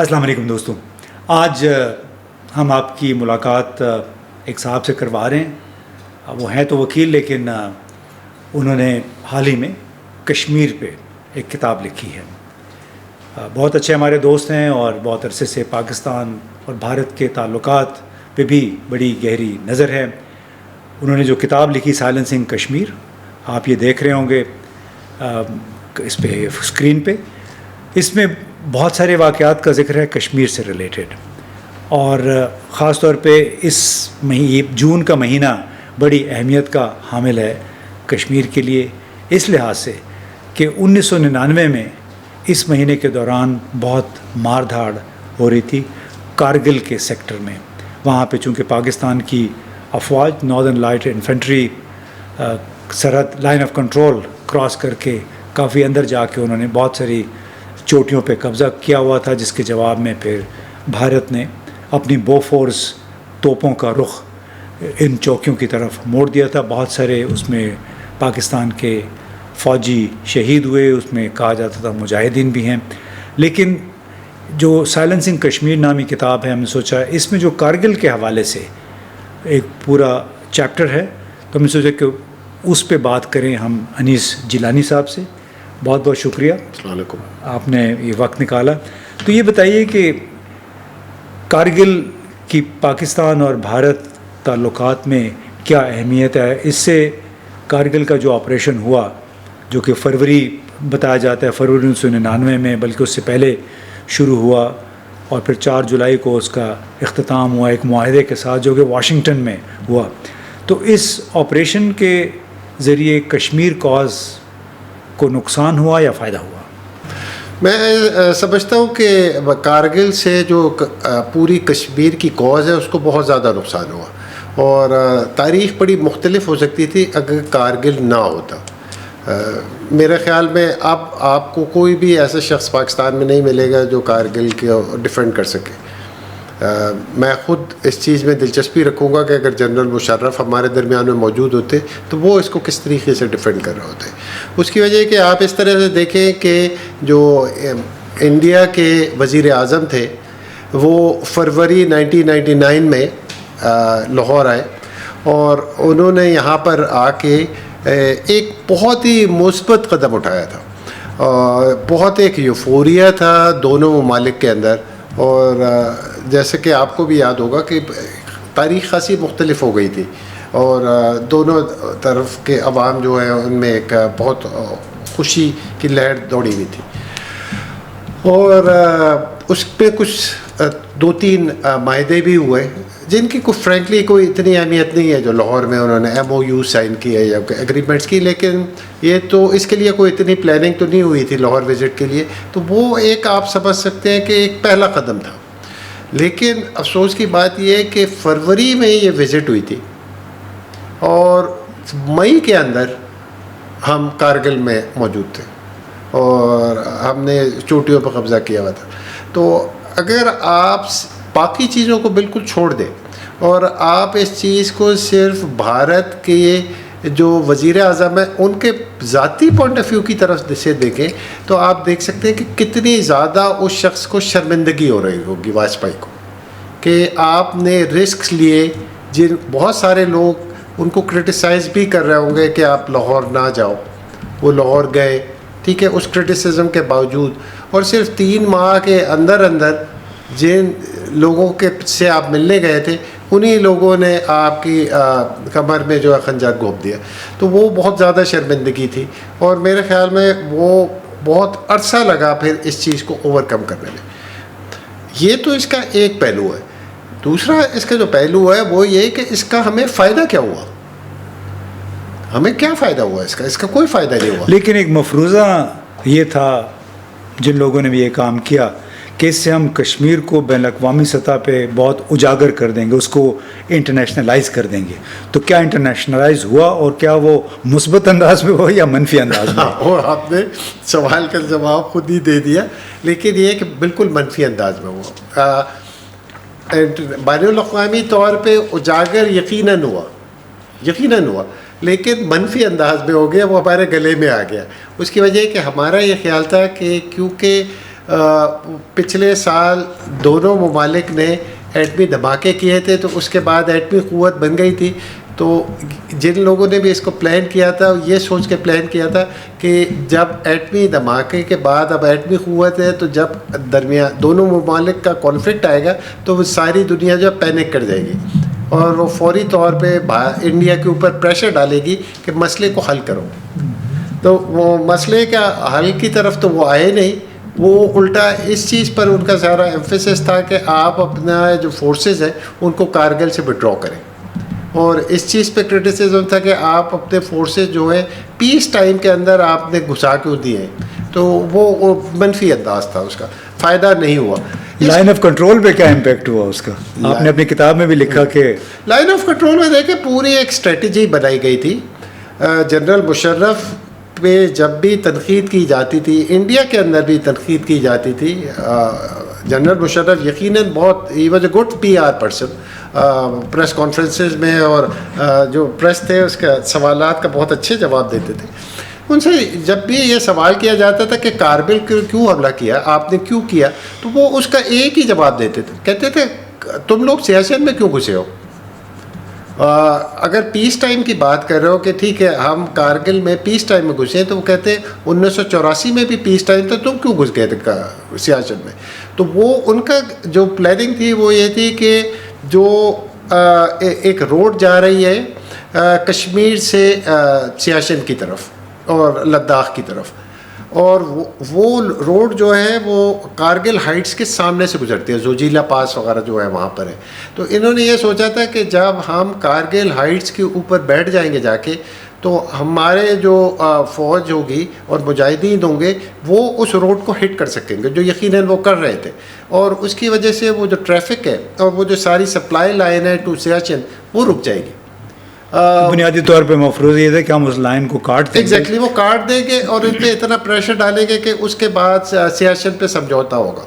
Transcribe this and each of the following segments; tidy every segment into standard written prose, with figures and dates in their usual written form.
السلام علیکم دوستوں، آج ہم آپ کی ملاقات ایک صاحب سے کروا رہے ہیں۔ وہ ہیں تو وکیل، لیکن انہوں نے حال ہی میں کشمیر پہ ایک کتاب لکھی ہے۔ بہت اچھے ہمارے دوست ہیں اور بہت عرصے سے پاکستان اور بھارت کے تعلقات پہ بھی بڑی گہری نظر ہے۔ انہوں نے جو کتاب لکھی سائلنسنگ کشمیر، آپ یہ دیکھ رہے ہوں گے اس پہ اسکرین پہ، اس میں بہت سارے واقعات کا ذکر ہے کشمیر سے ریلیٹڈ، اور خاص طور پہ اس جون کا مہینہ بڑی اہمیت کا حامل ہے کشمیر کے لیے، اس لحاظ سے کہ 1999 میں اس مہینے کے دوران بہت مار دھاڑ ہو رہی تھی کارگل کے سیکٹر میں۔ وہاں پہ چونکہ پاکستان کی افواج ناردرن لائٹ انفینٹری سرحد لائن آف کنٹرول کراس کر کے کافی اندر جا کے انہوں نے بہت ساری چوٹیوں پہ قبضہ کیا ہوا تھا، جس کے جواب میں پھر بھارت نے اپنی بوفورس توپوں کا رخ ان چوکیوں کی طرف موڑ دیا تھا۔ بہت سارے اس میں پاکستان کے فوجی شہید ہوئے، اس میں کہا جاتا تھا مجاہدین بھی ہیں۔ لیکن جو سائلنسنگ کشمیر نامی کتاب ہے، ہم نے سوچا اس میں جو کارگل کے حوالے سے ایک پورا چیپٹر ہے، تو ہم نے سوچا کہ اس پہ بات کریں ہم انیس جیلانی صاحب سے۔ بہت بہت شکریہ، السلام علیکم، آپ نے یہ وقت نکالا۔ تو یہ بتائیے کہ کارگل کی پاکستان اور بھارت تعلقات میں کیا اہمیت ہے؟ اس سے کارگل کا جو آپریشن ہوا، جو کہ فروری بتایا جاتا ہے، فروری 1999 میں، بلکہ اس سے پہلے شروع ہوا، اور پھر 4 جولائی کو اس کا اختتام ہوا ایک معاہدے کے ساتھ جو کہ واشنگٹن میں ہوا۔ تو اس آپریشن کے ذریعے کشمیر کاز کو نقصان ہوا یا فائدہ ہوا؟ میں سمجھتا ہوں کہ کارگل سے جو پوری کشمیر کی کاز ہے اس کو بہت زیادہ نقصان ہوا، اور تاریخ بڑی مختلف ہو سکتی تھی اگر کارگل نہ ہوتا۔ میرے خیال میں اب آپ کو کوئی بھی ایسا شخص پاکستان میں نہیں ملے گا جو کارگل کو ڈیفینڈ کر سکے۔ میں خود اس چیز میں دلچسپی رکھوں گا کہ اگر جنرل مشرف ہمارے درمیان میں موجود ہوتے تو وہ اس کو کس طریقے سے ڈیفینڈ کر رہے ہوتے۔ اس کی وجہ ہے کہ آپ اس طرح سے دیکھیں کہ جو انڈیا کے وزیر اعظم تھے وہ فروری 1999 میں لاہور آئے، اور انہوں نے یہاں پر آ کے ایک بہت ہی مثبت قدم اٹھایا تھا، بہت ایک یوفوریا تھا دونوں ممالک کے اندر، اور جیسے کہ آپ کو بھی یاد ہوگا کہ تاریخ خاصی مختلف ہو گئی تھی، اور دونوں طرف کے عوام جو ہیں ان میں ایک بہت خوشی کی لہر دوڑی ہوئی تھی، اور اس پہ کچھ 2-3 معاہدے بھی ہوئے جن کی فرینکلی کوئی اتنی اہمیت نہیں ہے، جو لاہور میں انہوں نے MOU سائن کیے یا ایگریمنٹس کی، لیکن یہ تو اس کے لیے کوئی اتنی پلاننگ تو نہیں ہوئی تھی لاہور وزٹ کے لیے، تو وہ ایک آپ سمجھ سکتے ہیں کہ ایک پہلا قدم تھا۔ لیکن افسوس کی بات یہ ہے کہ فروری میں یہ وزٹ ہوئی تھی، اور مئی کے اندر ہم کارگل میں موجود تھے اور ہم نے چوٹیوں پہ قبضہ کیا ہوا تھا۔ تو اگر آپ باقی چیزوں کو بالکل چھوڑ دیں اور آپ اس چیز کو صرف بھارت کے جو وزیر اعظم ہیں ان کے ذاتی پوائنٹ آف ویو کی طرف سے دیکھیں، تو آپ دیکھ سکتے ہیں کہ کتنی زیادہ اس شخص کو شرمندگی ہو رہی ہوگی واجپئی کو، کہ آپ نے رسکس لیے، جن بہت سارے لوگ ان کو کرٹیسائز بھی کر رہے ہوں گے کہ آپ لاہور نہ جاؤ، وہ لاہور گئے، ٹھیک ہے، اس کرٹیسزم کے باوجود، اور صرف 3 ماہ کے اندر جن لوگوں کے سے آپ ملنے گئے تھے انہی لوگوں نے آپ کی کمر میں جو ہے خنجر گھونپ دیا۔ تو وہ بہت زیادہ شرمندگی تھی، اور میرے خیال میں وہ بہت عرصہ لگا پھر اس چیز کو اوور کم کرنے میں۔ یہ تو اس کا ایک پہلو ہے۔ دوسرا اس کا جو پہلو ہے وہ یہ کہ اس کا ہمیں فائدہ کیا ہوا، ہمیں کیا فائدہ ہوا اس کا کوئی فائدہ نہیں ہوا۔ لیکن ایک مفروضہ یہ تھا جن لوگوں نے بھی یہ کام کیا کہ اس سے ہم کشمیر کو بین الاقوامی سطح پہ بہت اجاگر کر دیں گے، اس کو انٹرنیشنلائز کر دیں گے۔ تو کیا انٹرنیشنلائز ہوا، اور کیا وہ مثبت انداز میں ہوا یا منفی انداز میں؟ اور آپ نے سوال کا جواب خود ہی دے دیا، لیکن یہ کہ بالکل منفی انداز میں ہوا۔ بین الاقوامی طور پہ اجاگر یقیناً ہوا، لیکن منفی انداز میں ہو گیا، وہ ہمارے گلے میں آ گیا۔ اس کی وجہ ہے کہ ہمارا یہ خیال تھا کہ کیونکہ پچھلے سال دونوں ممالک نے ایٹمی دھماکے کیے تھے، تو اس کے بعد ایٹمی قوت بن گئی تھی. تو جن لوگوں نے بھی اس کو پلان کیا تھا یہ سوچ کے پلان کیا تھا کہ جب ایٹمی دھماکے کے بعد اب ایٹمی قوت ہے، تو جب درمیان دونوں ممالک کا کانفلکٹ آئے گا تو وہ ساری دنیا جو پینک کر جائے گی اور وہ فوری طور پہ انڈیا کے اوپر پریشر ڈالے گی کہ مسئلے کو حل کرو. تو وہ مسئلے کا حل کی طرف تو وہ آئے نہیں، وہ الٹا اس چیز پر ان کا سارا ایمفیسس تھا کہ آپ اپنا جو فورسز ہیں ان کو کارگل سے وڈرا کریں، اور اس چیز پہ کرٹیسزم تھا کہ آپ اپنے فورسز جو ہیں پیس ٹائم کے اندر آپ نے گھسا کیوں دیے ہیں. تو وہ منفی انداز تھا، اس کا فائدہ نہیں ہوا. لائن آف کنٹرول پہ کیا امپیکٹ ہوا اس کا؟ آپ نے اپنی کتاب میں بھی لکھا کہ لائن آف کنٹرول میں دیکھیں پوری ایک اسٹریٹجی بنائی گئی تھی. جنرل مشرف پہ جب بھی تنقید کی جاتی تھی، انڈیا کے اندر بھی تنقید کی جاتی تھی. جنرل مشرف یقیناً بہت he was a good PR person. Press conferences میں اور جو پریس تھے اس کا سوالات کا بہت اچھے جواب دیتے تھے. ان سے جب بھی یہ سوال کیا جاتا تھا کہ کارگل کیوں حملہ کیا، آپ نے کیوں کیا، تو وہ اس کا ایک ہی جواب دیتے تھے، کہتے تھے تم لوگ سیاست میں کیوں گھسے ہو؟ اگر پیس ٹائم کی بات کر رہے ہو کہ ٹھیک ہے ہم کارگل میں پیس ٹائم میں گھسے ہیں، تو وہ کہتے ہیں 1984 میں بھی پیس ٹائم تھا، تم کیوں گھس گئے تھے سیاست میں؟ تو وہ ان کا جو پلاننگ تھی وہ یہ تھی کہ جو ایک روڈ جا رہی ہے کشمیر سے سیاشن کی طرف اور لداخ کی طرف، اور وہ روڈ جو ہے وہ کارگل ہائٹس کے سامنے سے گزرتی ہے، زوجیلا پاس وغیرہ جو ہے وہاں پر ہے. تو انہوں نے یہ سوچا تھا کہ جب ہم کارگل ہائٹس کے اوپر بیٹھ جائیں گے جا کے، تو ہمارے جو فوج ہوگی اور مجاہدین ہوں گے وہ اس روڈ کو ہٹ کر سکیں گے، جو یقیناً وہ کر رہے تھے. اور اس کی وجہ سے وہ جو ٹریفک ہے اور وہ جو ساری سپلائی لائن ہے ٹو سیاچن وہ رک جائے گی. بنیادی طور پہ مفروض یہ تھا کہ ہم اس لائن کو کاٹ دیں گے. ایگزیکٹلی وہ کاٹ دیں گے اور اس پہ اتنا پریشر ڈالیں گے کہ اس کے بعد سیاچن پہ سمجھوتا ہوگا.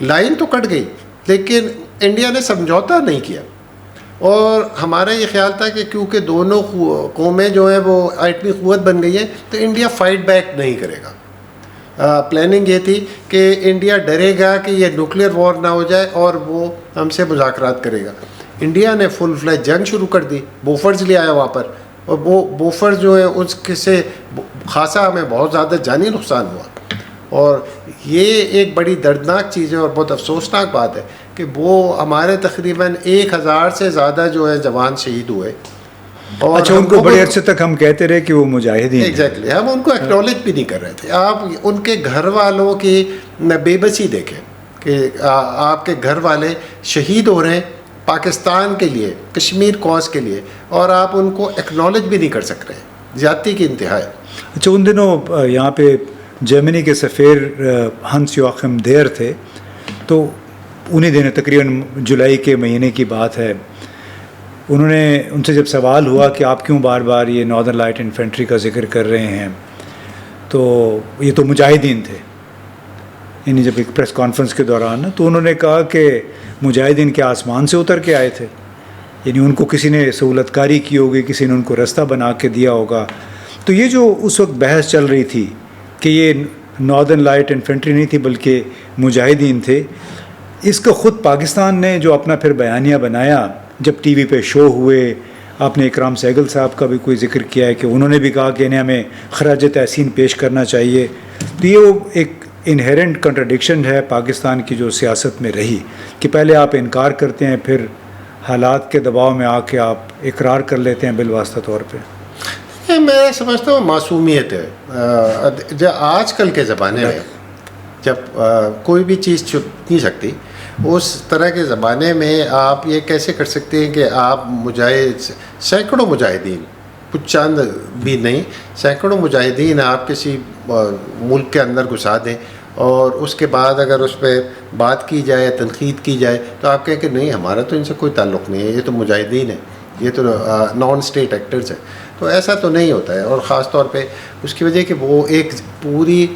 لائن تو کٹ گئی لیکن انڈیا نے سمجھوتا نہیں کیا، اور ہمارا یہ خیال تھا کہ کیونکہ دونوں قومیں جو ہیں وہ ایٹمی قوت بن گئی ہیں تو انڈیا فائٹ بیک نہیں کرے گا. پلاننگ یہ تھی کہ انڈیا ڈرے گا کہ یہ نیوکلیئر وار نہ ہو جائے اور وہ ہم سے مذاکرات کرے گا. انڈیا نے فل فلیج جنگ شروع کر دی، بوفرز لے آیا وہاں پر، اور وہ بوفرز جو ہیں اس سے خاصا ہمیں بہت زیادہ جانی نقصان ہوا. اور یہ ایک بڑی دردناک چیز ہے اور بہت افسوسناک بات ہے کہ وہ ہمارے تقریباً 1000 سے زیادہ جو ہے جوان شہید ہوئے. اور اچھا، ان کو بڑے عرصے تک ہم کہتے رہے کہ وہ مجاہدین. ایگزیکٹلی ہم ان کو ایکنالج بھی نہیں کر رہے تھے. آپ ان کے گھر والوں کی بے بسی دیکھیں کہ آپ کے گھر والے شہید ہو رہے ہیں پاکستان کے لیے، کشمیر کاز کے لیے، اور آپ ان کو ایکنالج بھی نہیں کر سک رہے. زیادتی کی انتہا ہے. اچھا، ان دنوں یہاں پہ جرمنی کے سفیر ہنس یوخم دیر تھے، تو انہیں دنوں تقریباً جولائی کے مہینے کی بات ہے، انہوں نے ان سے جب سوال ہوا کہ آپ کیوں بار بار یہ ناردرن لائٹ انفینٹری کا ذکر کر رہے ہیں، تو یہ تو مجاہدین تھے، یعنی جب ایک پریس کانفرنس کے دوران، تو انہوں نے کہا کہ مجاہدین کے آسمان سے اتر کے آئے تھے، یعنی ان کو کسی نے سہولت کاری کی ہوگی، کسی نے ان کو راستہ بنا کے دیا ہوگا. تو یہ جو اس وقت بحث چل رہی تھی کہ یہ ناردرن لائٹ انفینٹری نہیں تھی بلکہ مجاہدین تھے، اس کا خود پاکستان نے جو اپنا پھر بیانیہ بنایا جب ٹی وی پہ شو ہوئے، آپ نے اکرام سہگل صاحب کا بھی کوئی ذکر کیا ہے کہ انہوں نے بھی کہا کہ انہیں ہمیں خراج تحسین پیش کرنا چاہیے. تو یہ وہ ایک انہیرنٹ کنٹراڈکشن ہے پاکستان کی جو سیاست میں رہی کہ پہلے آپ انکار کرتے ہیں، پھر حالات کے دباؤ میں آ کے آپ اقرار کر لیتے ہیں بالواسطہ طور پہ. میں سمجھتا ہوں معصومیت ہے. جو آج کل کے زمانے میں جب کوئی بھی چیز چھپ نہیں سکتی، اس طرح کے زمانے میں آپ یہ کیسے کر سکتے ہیں کہ آپ سینکڑوں مجاہدین، کچھ چند بھی نہیں، سینکڑوں مجاہدین آپ کسی ملک کے اندر گھسا دیں، اور اس کے بعد اگر اس پہ بات کی جائے، تنقید کی جائے، تو آپ کہیں کہ نہیں ہمارا تو ان سے کوئی تعلق نہیں ہے، یہ تو مجاہدین ہیں، یہ تو نان اسٹیٹ ایکٹرز ہیں. تو ایسا تو نہیں ہوتا ہے. اور خاص طور پہ اس کی وجہ کہ وہ ایک پوری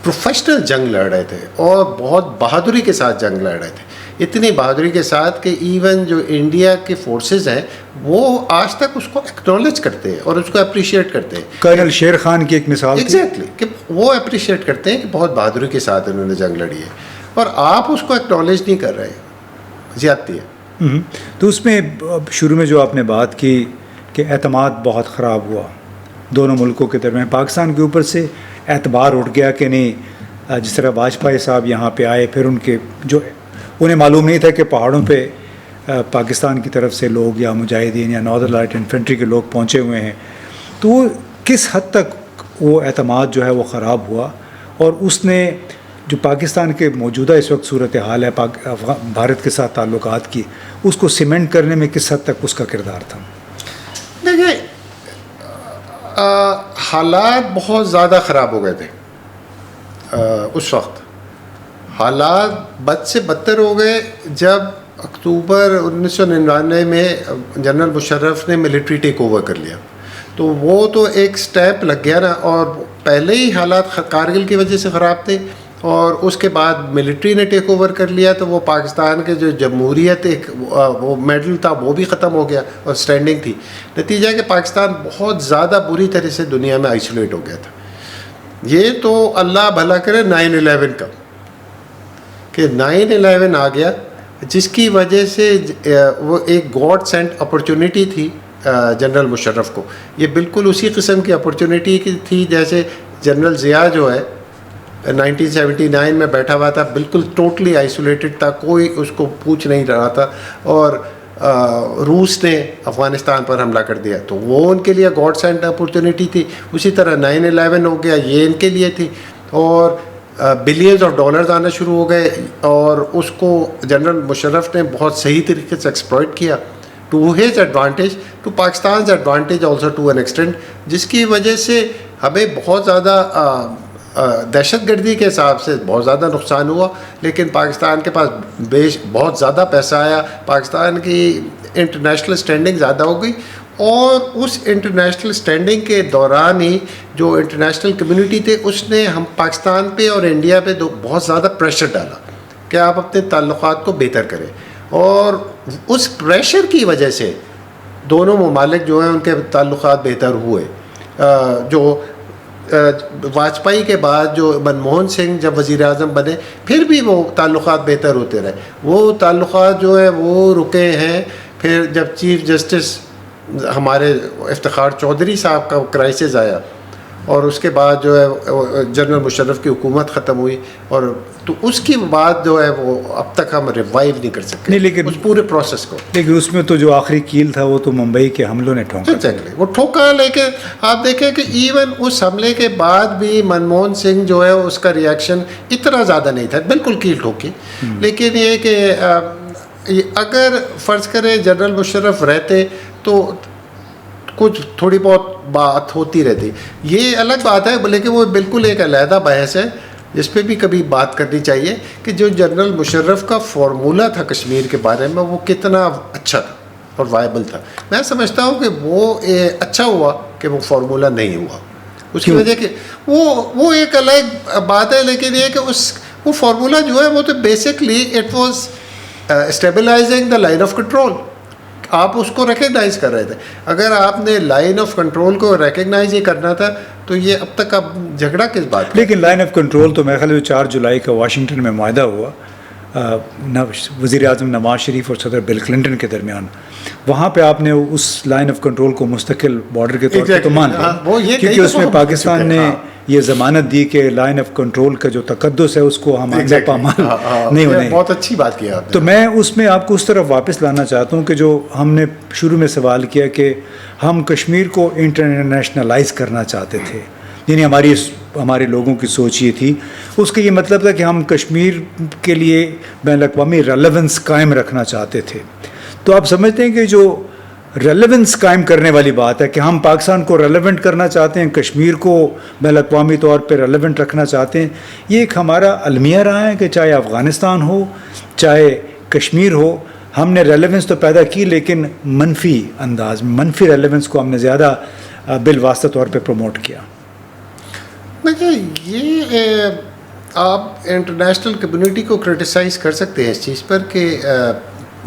پروفیشنل جنگ لڑ رہے تھے اور بہت بہادری کے ساتھ جنگ لڑ رہے تھے. اتنی بہادری کے ساتھ کہ ایون جو انڈیا کے فورسز ہیں وہ آج تک اس کو ایکنالج کرتے ہیں اور اس کو اپریشیٹ کرتے ہیں. کرنل شیر خان کی ایک مثال. ایگزیکٹلی کہ وہ اپریشیٹ کرتے ہیں کہ بہت بہادری کے ساتھ انہوں نے جنگ لڑی ہے، اور آپ اس کو ایکنالج نہیں کر رہے، زیادتی ہے۔ تو اس میں شروع میں جو آپ نے بات کی کہ اعتماد بہت خراب ہوا دونوں ملکوں کے درمیان، پاکستان کے اوپر سے اعتبار اٹھ گیا کہ نہیں، جس طرح واجپئی صاحب یہاں پہ آئے، پھر ان کے جو انہیں معلوم نہیں تھا کہ پہاڑوں پہ پاکستان کی طرف سے لوگ یا مجاہدین یا ناردرن لائٹ انفینٹری کے لوگ پہنچے ہوئے ہیں، تو وہ کس حد تک وہ اعتماد جو ہے وہ خراب ہوا، اور اس نے جو پاکستان کے موجودہ اس وقت صورتحال ہے بھارت کے ساتھ تعلقات کی، اس کو سیمنٹ کرنے میں کس حد تک اس کا کردار تھا؟ دیکھیں، حالات بہت زیادہ خراب ہو گئے تھے اس وقت، حالات بد سے بدتر ہو گئے جب اکتوبر 1999 میں جنرل مشرف نے ملٹری ٹیک اوور کر لیا، تو وہ تو ایک سٹیپ لگ گیا نا، اور پہلے ہی حالات کارگل کی وجہ سے خراب تھے، اور اس کے بعد ملٹری نے ٹیک اوور کر لیا، تو وہ پاکستان کے جو جمہوریت ایک وہ میڈل تھا وہ بھی ختم ہو گیا اور سٹینڈنگ تھی، نتیجہ کہ پاکستان بہت زیادہ بری طرح سے دنیا میں آئسولیٹ ہو گیا تھا۔ یہ تو اللہ بھلا کرے 9/11 کا، کہ 9/11 آ گیا، جس کی وجہ سے وہ ایک گاڈ سینٹ اپرچونٹی تھی جنرل مشرف کو، یہ بالکل اسی قسم کی اپرچونٹی تھی جیسے جنرل ضیاء جو ہے 1979 میں بیٹھا ہوا تھا، بالکل ٹوٹلی آئسولیٹڈ تھا، کوئی اس کو پوچھ نہیں رہا تھا، اور روس نے افغانستان پر حملہ کر دیا، تو وہ ان کے لیے گاڈ سینٹ اپرچونٹی تھی۔ اسی طرح 9/11 ہو گیا، یہ ان کے لیے تھی، اور بلینز آف ڈالرز آنا شروع ہو گئے، اور اس کو جنرل مشرف نے بہت صحیح طریقے سے ایکسپلائٹ کیا to his advantage, to Pakistan's advantage also to an extent, جس کی وجہ سے ہمیں بہت زیادہ دہشت گردی کے حساب سے بہت زیادہ نقصان ہوا، لیکن پاکستان کے پاس بہت زیادہ پیسہ آیا، پاکستان کی انٹرنیشنل اسٹینڈنگ زیادہ ہو گئی، اور اس انٹرنیشنل اسٹینڈنگ کے دوران ہی جو انٹرنیشنل کمیونٹی تھے اس نے ہم پاکستان پہ اور انڈیا پہ بہت زیادہ پریشر ڈالا کہ آپ اپنے تعلقات کو بہتر کریں، اور اس پریشر کی وجہ سے دونوں ممالک جو ہیں ان کے تعلقات بہتر ہوئے۔ جو واجپئی کے بعد جو منموہن سنگھ جب وزیر اعظم بنے، پھر بھی وہ تعلقات بہتر ہوتے رہے، وہ تعلقات جو ہے وہ رکے ہیں۔ پھر جب چیف جسٹس ہمارے افتخار چودھری صاحب کا کرائسس آیا، اور اس کے بعد جو ہے جنرل مشرف کی حکومت ختم ہوئی، اور تو اس کی بعد جو ہے وہ اب تک ہم ریوائیو نہیں کر سکتے نہیں، لیکن اس پورے پروسیس کو۔ لیکن اس میں تو جو آخری کیل تھا وہ تو ممبئی کے حملوں نے ٹھونکا، وہ ٹھوکا، لیکن آپ دیکھیں کہ ایون اس حملے کے بعد بھی منموہن سنگھ جو ہے اس کا ریئیکشن اتنا زیادہ نہیں تھا، بالکل کیل ٹھوکی، لیکن یہ کہ اگر فرض کریں جنرل مشرف رہتے تو کچھ تھوڑی بہت بات ہوتی رہتی، یہ الگ بات ہے، لیکن وہ بالکل ایک علیحدہ بحث ہے جس پہ بھی کبھی بات کرنی چاہیے کہ جو جنرل مشرف کا فارمولہ تھا کشمیر کے بارے میں وہ کتنا اچھا تھا اور وائبل تھا۔ میں سمجھتا ہوں کہ وہ اچھا ہوا کہ وہ فارمولہ نہیں ہوا، اس کی وجہ کہ وہ ایک الگ بات ہے، لیکن یہ کہ وہ فارمولہ جو ہے وہ تو basically it was stabilising the line of control, آپ اس کو ریکگنائز کر رہے تھے۔ اگر آپ نے لائن آف کنٹرول کو ریکگنائز ہی کرنا تھا تو یہ اب تک اب جھگڑا کس بات کا؟ لیکن لائن آف کنٹرول تو میرے خیال میں 4 جولائی کا واشنگٹن میں معاہدہ ہوا وزیر اعظم نواز شریف اور صدر بل کلنٹن کے درمیان، وہاں پہ آپ نے اس لائن آف کنٹرول کو مستقل بارڈر کے طور پہ تو مان لیا، کیونکہ اس میں پاکستان نے یہ ضمانت دی کہ لائن آف کنٹرول کا جو تقدس ہے اس کو ہم آئندہ پامال نہیں ہونے۔ بہت اچھی بات کیا آپ نے۔ تو میں اس میں آپ کو اس طرف واپس لانا چاہتا ہوں کہ جو ہم نے شروع میں سوال کیا کہ ہم کشمیر کو انٹرنیشنلائز کرنا چاہتے تھے، یعنی ہمارے لوگوں کی سوچ یہ تھی، اس کا یہ مطلب تھا کہ ہم کشمیر کے لیے بین الاقوامی ریلیونس قائم رکھنا چاہتے تھے۔ تو آپ سمجھتے ہیں کہ جو ریلیونس قائم کرنے والی بات ہے کہ ہم پاکستان کو ریلیونٹ کرنا چاہتے ہیں، کشمیر کو بین الاقوامی طور پہ ریلیونٹ رکھنا چاہتے ہیں، یہ ایک ہمارا المیہ رہا ہے کہ چاہے افغانستان ہو چاہے کشمیر ہو، ہم نے ریلیونس تو پیدا کی لیکن منفی انداز میں، منفی ریلیونس کو ہم نے زیادہ بالواسطہ طور پہ پروموٹ کیا۔ دیکھیے، یہ آپ انٹرنیشنل کمیونٹی کو کرٹیسائز کر سکتے ہیں اس چیز پر کہ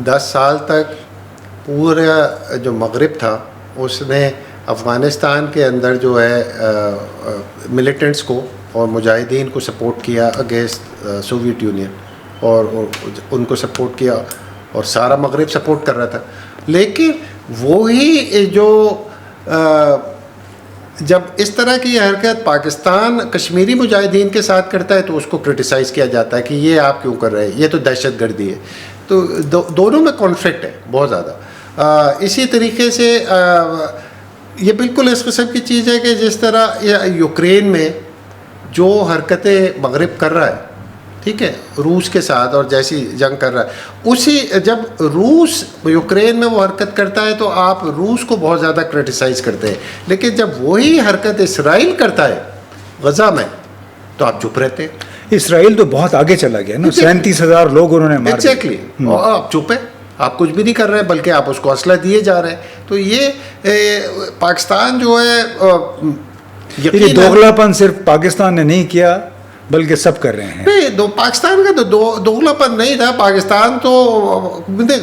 10 سال تک پورا جو مغرب تھا اس نے افغانستان کے اندر جو ہے ملیٹنٹس کو اور مجاہدین کو سپورٹ کیا اگینسٹ سوویت یونین، اور ان کو سپورٹ کیا اور سارا مغرب سپورٹ کر رہا تھا. لیکن وہی جو جب اس طرح کی حرکت پاکستان کشمیری مجاہدین کے ساتھ کرتا ہے تو اس کو کرٹیسائز کیا جاتا ہے کہ یہ آپ کیوں کر رہے ہیں، یہ تو دہشت گردی ہے. تو دونوں میں کانفلکٹ ہے بہت زیادہ. اسی طریقے سے یہ بالکل اس قسم کی چیز ہے کہ جس طرح یوکرین میں جو حرکتیں مغرب کر رہا ہے، ٹھیک ہے، روس کے ساتھ اور جیسی جنگ کر رہا ہے، اسی جب روس یوکرین میں وہ حرکت کرتا ہے تو آپ روس کو بہت زیادہ کرٹیسائز کرتے ہیں، لیکن جب وہی حرکت اسرائیل کرتا ہے غزہ میں تو آپ چپ رہتے ہیں. اسرائیل تو بہت آگے چلا گیا نا، 37,000 لوگ انہوں نے مار دیے. ایگزیکٹلی. اور آپ چپ ہیں، آپ کچھ بھی نہیں کر رہے ہیں، بلکہ آپ اس کو اسلحہ دیے جا رہے ہیں. تو یہ پاکستان جو ہے یہ دوغلا پن صرف پاکستان نے نہیں کیا بلکہ سب کر رہے ہیں. نہیں، پاکستان کا تو دوغلا پن نہیں تھا. پاکستان تو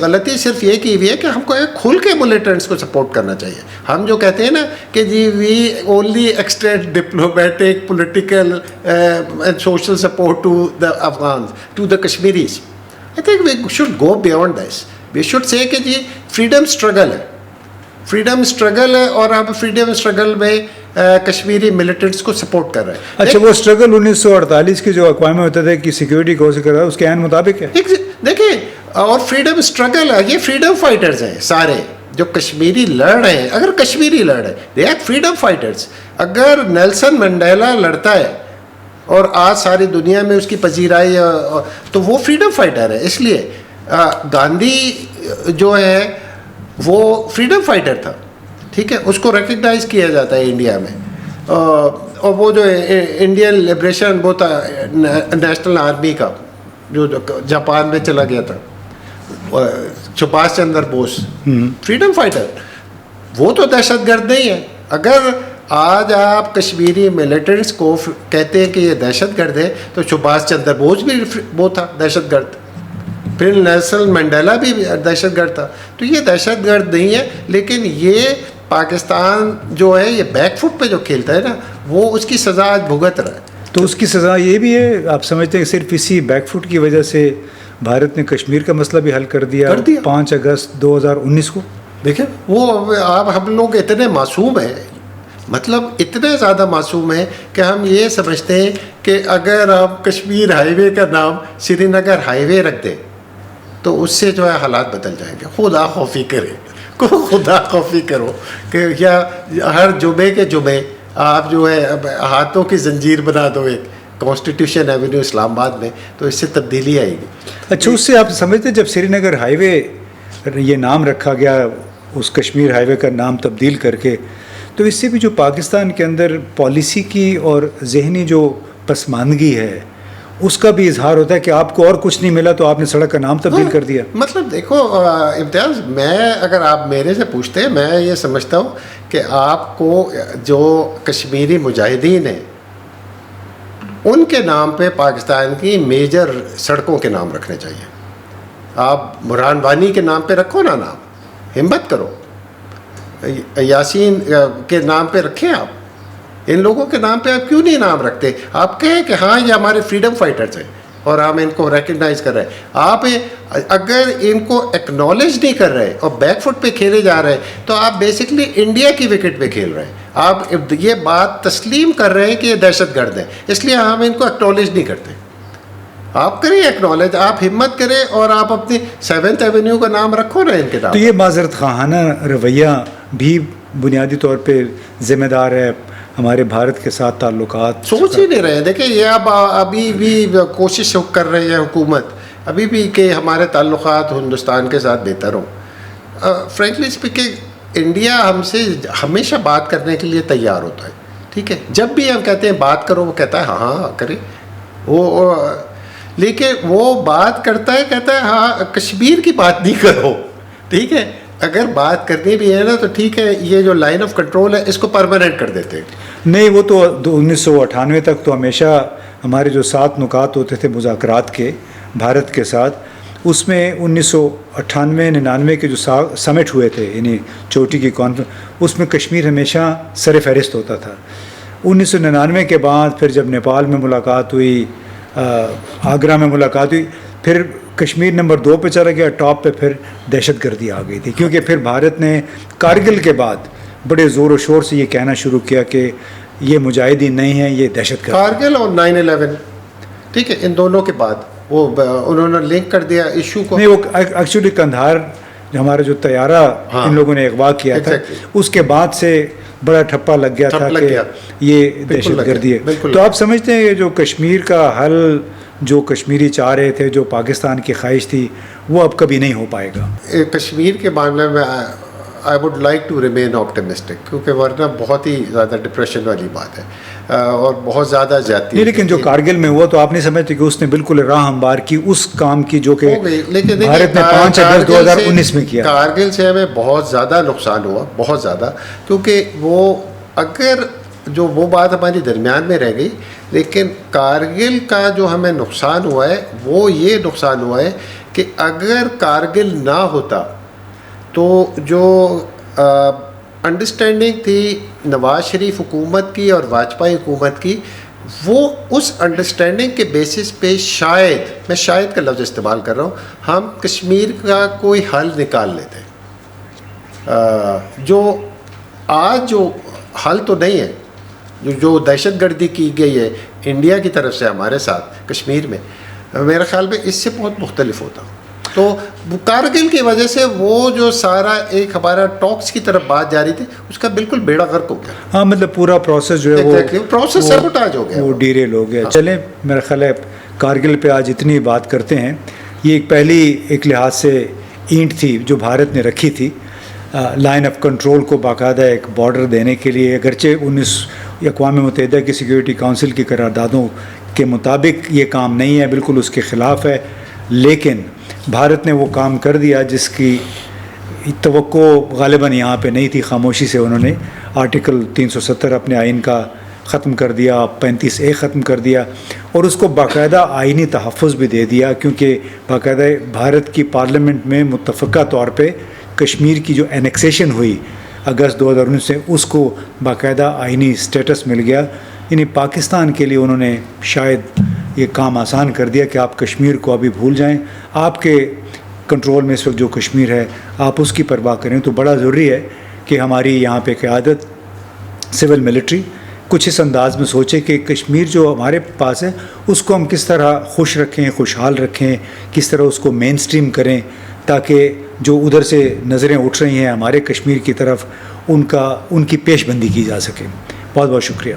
غلطی صرف یہ کی ہوئی ہے کہ ہم کو ایک کھل کے ملیٹنٹس کو سپورٹ کرنا چاہیے. ہم جو کہتے ہیں نا کہ جی we only extend diplomatic political and social support to the Afghans, to the Kashmiris. I think we should go beyond this. We should say کہ جی فریڈم اسٹرگل ہے، فریڈم اسٹرگل ہے، اور ہم فریڈم اسٹرگل میں کشمیری ملیٹنٹس کو سپورٹ کر رہے ہیں. اچھا، وہ اسٹرگل 1948 کی جو اقوام متحدہ کی سیکیورٹی کونسل کر رہا ہے اس کے عین مطابق ہے. دیکھیں، اور فریڈم اسٹرگل ہے، یہ فریڈم فائٹرز ہیں سارے جو کشمیری لڑ رہے ہیں. اگر کشمیری لڑ رہے ہیں، دے آر فریڈم فائٹرز. اگر نیلسن منڈیلا لڑتا ہے اور آج ساری دنیا میں اس کی پذیرائی تو وہ فریڈم فائٹر ہے. اس لیے گاندھی جو ہے وہ فریڈم فائٹر تھا، ٹھیک ہے، اس کو ریکگنائز کیا جاتا ہے انڈیا میں. اور وہ جو انڈین لبریشن وہ تھا نیشنل آرمی کا جو جاپان میں چلا گیا تھا، سبھاش چندر بوس، فریڈم فائٹر. وہ تو دہشت گرد نہیں ہے. اگر آج آپ کشمیری ملیٹنٹس کو کہتے ہیں کہ یہ دہشت گرد ہے تو سبھاش چندر بوس بھی وہ تھا دہشت گرد، پھر نیلسن منڈیلا بھی دہشت گرد تھا. تو یہ دہشت گرد نہیں ہے، لیکن یہ پاکستان جو ہے یہ بیک فٹ پہ جو کھیلتا ہے نا، وہ اس کی سزا آج بھگت رہا ہے. تو اس کی سزا یہ بھی ہے، آپ سمجھتے ہیں کہ صرف اسی بیک فٹ کی وجہ سے بھارت نے کشمیر کا مسئلہ بھی حل کر دیا 5 اگست 2019 کو؟ دیکھیں، وہ آپ ہم لوگ اتنے معصوم ہیں، مطلب اتنے زیادہ معصوم ہیں کہ ہم یہ سمجھتے ہیں کہ اگر آپ کشمیر ہائی وے کا نام سری نگر ہائی وے رکھ دیں تو اس سے جو ہے حالات بدل جائیں گے. خدا خوفی کرے، خدا خوفی کرو کہ یا ہر جمعے کے جمعے آپ جو ہے ہاتھوں کی زنجیر بنا دو ایک کانسٹیٹیوشن ایونیو اسلام آباد میں، تو اس سے تبدیلی آئے گی. اچھا، اس سے آپ سمجھتے جب سری نگر ہائی وے یہ نام رکھا گیا، اس کشمیر ہائی وے کا نام تبدیل کر کے، تو اس سے بھی جو پاکستان کے اندر پالیسی کی اور ذہنی جو پسماندگی ہے اس کا بھی اظہار ہوتا ہے کہ آپ کو اور کچھ نہیں ملا تو آپ نے سڑک کا نام تبدیل کر دیا. مطلب دیکھو امتیاز، میں اگر آپ میرے سے پوچھتے ہیں، میں یہ سمجھتا ہوں کہ آپ کو جو کشمیری مجاہدین ہیں ان کے نام پہ پاکستان کی میجر سڑکوں کے نام رکھنے چاہیے. آپ برہان وانی کے نام پہ رکھو نا نام، ہمت کرو. یاسین کے نام پہ رکھیں آپ. ان لوگوں کے نام پہ آپ کیوں نہیں نام رکھتے؟ آپ کہیں کہ ہاں یہ ہمارے فریڈم فائٹرز ہیں اور ہم ان کو ریکگنائز کر رہے ہیں. آپ اگر ان کو ایکنالج نہیں کر رہے اور بیک فٹ پہ کھیلے جا رہے ہیں تو آپ بیسکلی انڈیا کی وکٹ پہ کھیل رہے ہیں. آپ یہ بات تسلیم کر رہے ہیں کہ یہ دہشت گرد ہیں، اس لیے ہم ان کو ایکنالج نہیں کرتے. آپ کریں ایکنالج، آپ ہمت کریں اور آپ اپنی 7th ایونیو کا نام رکھو نا ان کے نام. تو یہ معذرت خواہانہ رویہ بھی بنیادی طور پہ ذمہ دار ہے ہمارے بھارت کے ساتھ تعلقات. سوچ ہی نہیں رہے. دیکھیں، یہ اب ابھی بھی کوشش کر رہی ہے حکومت ابھی بھی کہ ہمارے تعلقات ہندوستان کے ساتھ بہتر ہوں. فرینکلی اسپیکنگ، انڈیا ہم سے ہمیشہ بات کرنے کے لیے تیار ہوتا ہے، ٹھیک ہے. جب بھی ہم کہتے ہیں بات کرو، وہ کہتا ہے ہاں ہاں کریں. وہ لیکن وہ بات کرتا ہے، کہتا ہے ہاں کشمیر کی بات نہیں کرو، ٹھیک ہے. اگر بات کرنی بھی ہے نا تو ٹھیک ہے، یہ جو لائن آف کنٹرول ہے اس کو پرماننٹ کر دیتے ہیں. نہیں، وہ تو 1998 تک تو ہمیشہ ہمارے جو 7 نکات ہوتے تھے مذاکرات کے بھارت کے ساتھ، اس میں 1998-99 کے جو سمٹ ہوئے تھے، یعنی چوٹی کی کانفرنس، اس میں کشمیر ہمیشہ سر فہرست ہوتا تھا. 1999 کے بعد پھر جب نیپال میں ملاقات ہوئی، آگرہ میں ملاقات ہوئی، پھر کشمیر نمبر 2 پہ چلا گیا، ٹاپ پہ پھر دہشت گردی آ گئی تھی، کیونکہ پھر بھارت نے کارگل کے بعد بڑے زور و شور سے یہ کہنا شروع کیا کہ یہ مجاہدین نہیں ہیں، یہ دہشت گرد۔ کارگل اور 9/11، ٹھیک ہے، ان دونوں کے بعد وہ انہوں نے لنک کر دیا ایشو کو۔ نہیں، وہ ایکچولی کندھار ہمارا جو طیارہ ان لوگوں نے اغوا کیا تھا، اس کے بعد سے بڑا ٹھپا لگ گیا تھا کہ یہ دہشت گردی ہے۔ تو آپ سمجھتے ہیں یہ جو کشمیر کا حل جو کشمیری چاہ رہے تھے، جو پاکستان کی خواہش تھی، وہ اب کبھی نہیں ہو پائے گا؟ کشمیر کے معاملے میں I would like to remain optimistic, کیونکہ ورنہ بہت ہی زیادہ ڈپریشن والی بات ہے اور بہت زیادہ جاتی ہے۔ لیکن جو کارگل میں ہوا تو آپ نہیں سمجھتے کہ اس نے بالکل راہ ہموار کی اس کام کی جو کہ بھارت نے 5 اگست 2019 میں کیا۔ کارگل سے ہمیں بہت زیادہ نقصان ہوا، بہت زیادہ، کیونکہ وہ اگر جو وہ بات ہماری درمیان میں رہ گئی، لیکن کارگل کا جو ہمیں نقصان ہوا ہے وہ یہ نقصان ہوا ہے کہ اگر کارگل نہ ہوتا تو جو انڈرسٹینڈنگ تھی نواز شریف حکومت کی اور واجپئی حکومت کی، وہ اس انڈرسٹینڈنگ کے بیسس پہ شاید، میں شاید کا لفظ استعمال کر رہا ہوں، ہم کشمیر کا کوئی حل نکال لیتے، جو آج جو حل تو نہیں ہے، جو دہشت گردی کی گئی ہے انڈیا کی طرف سے ہمارے ساتھ کشمیر میں، میرے خیال میں اس سے بہت مختلف ہوتا۔ تو کارگل کی وجہ سے وہ جو سارا ایک ہمارا ٹاکس کی طرف بات جاری تھی، اس کا بالکل بیڑا غرق ہو گیا۔ ہاں، مطلب پورا پروسیس جو ہے پروسیس سیبوٹاج ہو گیا، وہ ڈیریل ہو گیا۔ چلیں، میرا خیال ہے کارگل پہ آج اتنی بات کرتے ہیں۔ یہ ایک پہلی ایک لحاظ سے اینٹ تھی جو بھارت نے رکھی تھی لائن آف کنٹرول کو باقاعدہ ایک بارڈر دینے کے لیے، اگرچہ اقوام متحدہ کی سیکیورٹی کونسل کی قراردادوں کے مطابق یہ کام نہیں ہے، بالکل اس کے خلاف ہے، لیکن بھارت نے وہ کام کر دیا جس کی توقع غالباً یہاں پہ نہیں تھی۔ خاموشی سے انہوں نے آرٹیکل 370 اپنے آئین کا ختم کر دیا، 35A ختم کر دیا، اور اس کو باقاعدہ آئینی تحفظ بھی دے دیا، کیونکہ باقاعدہ بھارت کی پارلیمنٹ میں متفقہ طور پہ کشمیر کی جو اینیکسیشن ہوئی اگست 2019 سے، اس کو باقاعدہ آئینی سٹیٹس مل گیا۔ یعنی پاکستان کے لیے انہوں نے شاید یہ کام آسان کر دیا کہ آپ کشمیر کو ابھی بھول جائیں، آپ کے کنٹرول میں اس وقت جو کشمیر ہے آپ اس کی پرواہ کریں۔ تو بڑا ضروری ہے کہ ہماری یہاں پہ قیادت، سول ملٹری کچھ اس انداز میں سوچے کہ کشمیر جو ہمارے پاس ہے اس کو ہم کس طرح خوش رکھیں، خوشحال رکھیں، کس طرح اس کو مین سٹریم کریں، تاکہ جو ادھر سے نظریں اٹھ رہی ہیں ہمارے کشمیر کی طرف ان کی پیش بندی کی جا سکے۔ بہت بہت شکریہ۔